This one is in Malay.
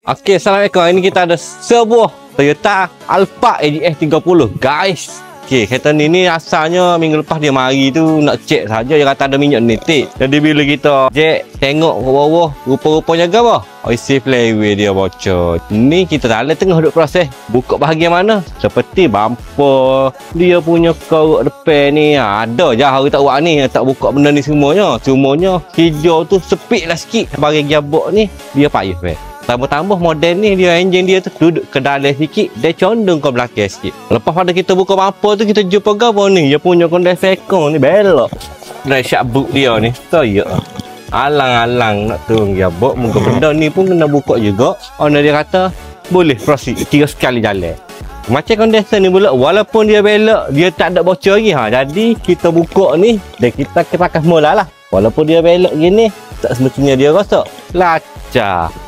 Okey, Assalamualaikum. Ini kita ada sebuah Toyota Alphard ADS 30, guys. Okey, kereta ni asalnya minggu lepas dia mari tu nak cek saja, dia kata ada minyak nitik. Jadi bila kita cek tengok ke bawah, rupa-rupanya apa? IC flyway dia bocor. Ni kita dah tengah duk proses buka bahagian mana? Seperti bumper, dia punya keruk depan ni ada je hari tak buat ni, tak buka benda ni semuanya. Semuanya hijau tu sepik lah sikit. Bahagian gearbox ni dia payah weh. Tambah-tambah model ni dia enjin dia tu duduk ke dalam sikit, dia condong ke belakang sikit. Lepas pada kita buka bumper tu kita jumpa apa ni? Dia punya kondensor ni belok. Dashboard boot dia ni. So ya. Alang-alang nak turun gearbox, muka benda ni pun kena buka juga. Owner dia kata boleh proceed 3 sekali jalan. Macam kondensor ni pula, walaupun dia belok, dia tak ada bocor lagi Jadi kita buka ni dan kita pakai semula lah. Walaupun dia belok gini, tak semestinya dia rosak. Lacak.